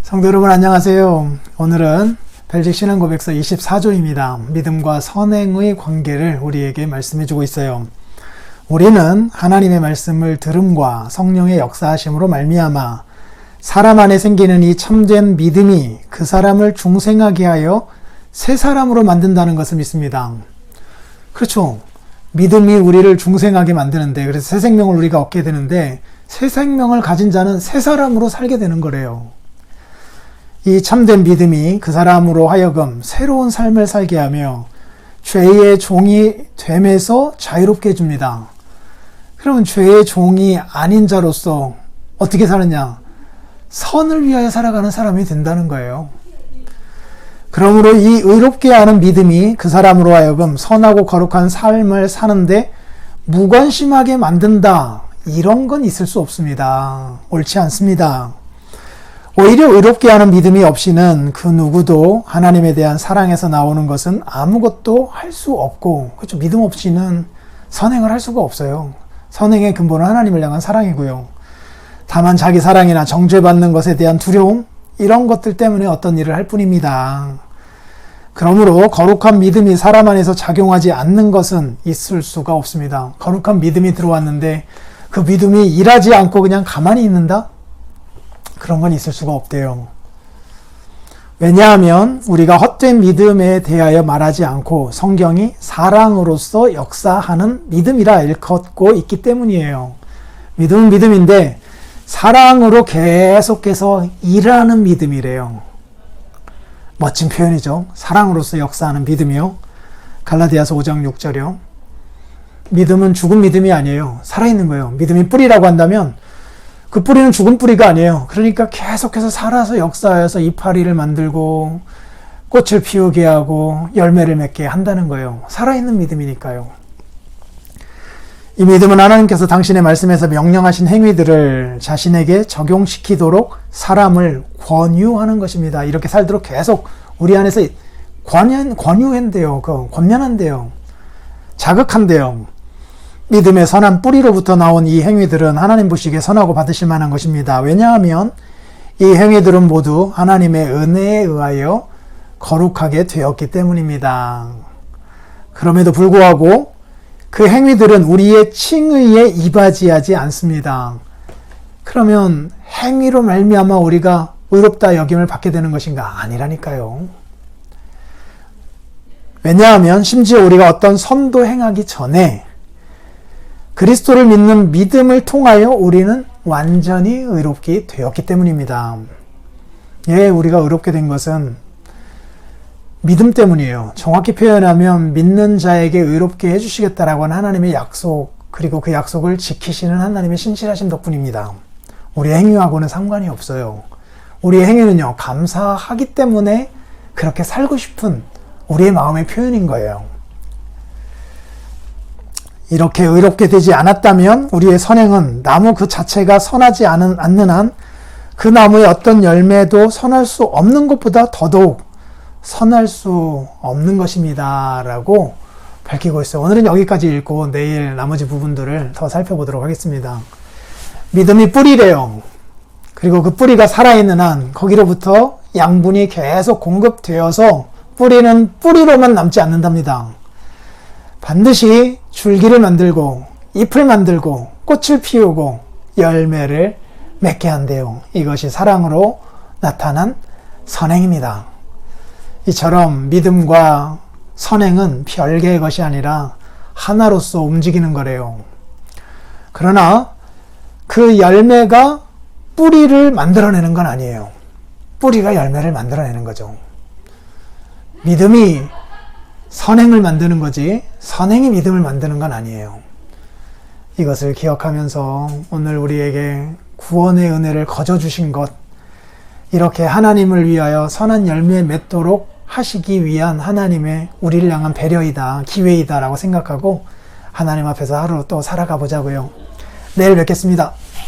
성도 여러분 안녕하세요. 오늘은 벨직 신앙고백서 24조입니다. 믿음과 선행의 관계를 우리에게 말씀해주고 있어요. 우리는 하나님의 말씀을 들음과 성령의 역사하심으로 말미암아 사람 안에 생기는 이 참된 믿음이 그 사람을 중생하게 하여 새 사람으로 만든다는 것을 믿습니다. 그렇죠. 믿음이 우리를 중생하게 만드는데, 그래서 새 생명을 우리가 얻게 되는데, 새 생명을 가진 자는 새 사람으로 살게 되는 거래요. 이 참된 믿음이 그 사람으로 하여금 새로운 삶을 살게 하며 죄의 종이 됨에서 자유롭게 해줍니다. 그러면 죄의 종이 아닌 자로서 어떻게 사느냐? 선을 위하여 살아가는 사람이 된다는 거예요. 그러므로 이 의롭게 하는 믿음이 그 사람으로 하여금 선하고 거룩한 삶을 사는데 무관심하게 만든다. 이런 건 있을 수 없습니다. 옳지 않습니다. 오히려 의롭게 하는 믿음이 없이는 그 누구도 하나님에 대한 사랑에서 나오는 것은 아무것도 할 수 없고, 그렇죠. 믿음 없이는 선행을 할 수가 없어요. 선행의 근본은 하나님을 향한 사랑이고요. 다만 자기 사랑이나 정죄받는 것에 대한 두려움, 이런 것들 때문에 어떤 일을 할 뿐입니다. 그러므로 거룩한 믿음이 사람 안에서 작용하지 않는 것은 있을 수가 없습니다. 거룩한 믿음이 들어왔는데 그 믿음이 일하지 않고 그냥 가만히 있는다? 그런 건 있을 수가 없대요. 왜냐하면 우리가 헛된 믿음에 대하여 말하지 않고 성경이 사랑으로서 역사하는 믿음이라 일컫고 있기 때문이에요. 믿음은 믿음인데 사랑으로 계속해서 일하는 믿음이래요. 멋진 표현이죠. 사랑으로서 역사하는 믿음이요. 갈라디아서 5장 6절이요. 믿음은 죽은 믿음이 아니에요. 살아있는 거예요. 믿음이 뿌리라고 한다면 그 뿌리는 죽은 뿌리가 아니에요. 그러니까 계속해서 살아서 역사하여서 이파리를 만들고 꽃을 피우게 하고 열매를 맺게 한다는 거예요. 살아있는 믿음이니까요. 이 믿음은 하나님께서 당신의 말씀에서 명령하신 행위들을 자신에게 적용시키도록 사람을 권유하는 것입니다. 이렇게 살도록 계속 우리 안에서 권유한대요. 권면한대요. 자극한대요. 믿음의 선한 뿌리로부터 나온 이 행위들은 하나님 보시기에 선하고 받으실 만한 것입니다. 왜냐하면 이 행위들은 모두 하나님의 은혜에 의하여 거룩하게 되었기 때문입니다. 그럼에도 불구하고 그 행위들은 우리의 칭의에 이바지하지 않습니다. 그러면 행위로 말미암아 우리가 의롭다 여김을 받게 되는 것인가? 아니라니까요. 왜냐하면 심지어 우리가 어떤 선도 행하기 전에 그리스도를 믿는 믿음을 통하여 우리는 완전히 의롭게 되었기 때문입니다. 예, 우리가 의롭게 된 것은 믿음 때문이에요. 정확히 표현하면 믿는 자에게 의롭게 해주시겠다라고 하는 하나님의 약속, 그리고 그 약속을 지키시는 하나님의 신실하심 덕분입니다. 우리의 행위하고는 상관이 없어요. 우리의 행위는요, 감사하기 때문에 그렇게 살고 싶은 우리의 마음의 표현인 거예요. 이렇게 의롭게 되지 않았다면 우리의 선행은 나무 그 자체가 선하지 않는 한 그 나무의 어떤 열매도 선할 수 없는 것보다 더더욱 선할 수 없는 것입니다. 라고 밝히고 있어요. 오늘은 여기까지 읽고 내일 나머지 부분들을 더 살펴보도록 하겠습니다. 믿음이 뿌리래요. 그리고 그 뿌리가 살아있는 한 거기로부터 양분이 계속 공급되어서 뿌리는 뿌리로만 남지 않는답니다. 반드시 줄기를 만들고 잎을 만들고 꽃을 피우고 열매를 맺게 한대요. 이것이 사랑으로 나타난 선행입니다. 이처럼 믿음과 선행은 별개의 것이 아니라 하나로서 움직이는 거래요. 그러나 그 열매가 뿌리를 만들어내는 건 아니에요. 뿌리가 열매를 만들어내는 거죠. 믿음이 선행을 만드는 거지 선행이 믿음을 만드는 건 아니에요. 이것을 기억하면서 오늘 우리에게 구원의 은혜를 거저주신 것, 이렇게 하나님을 위하여 선한 열매 맺도록 하시기 위한 하나님의 우리를 향한 배려이다, 기회이다 라고 생각하고 하나님 앞에서 하루 또 살아가 보자고요. 내일 뵙겠습니다.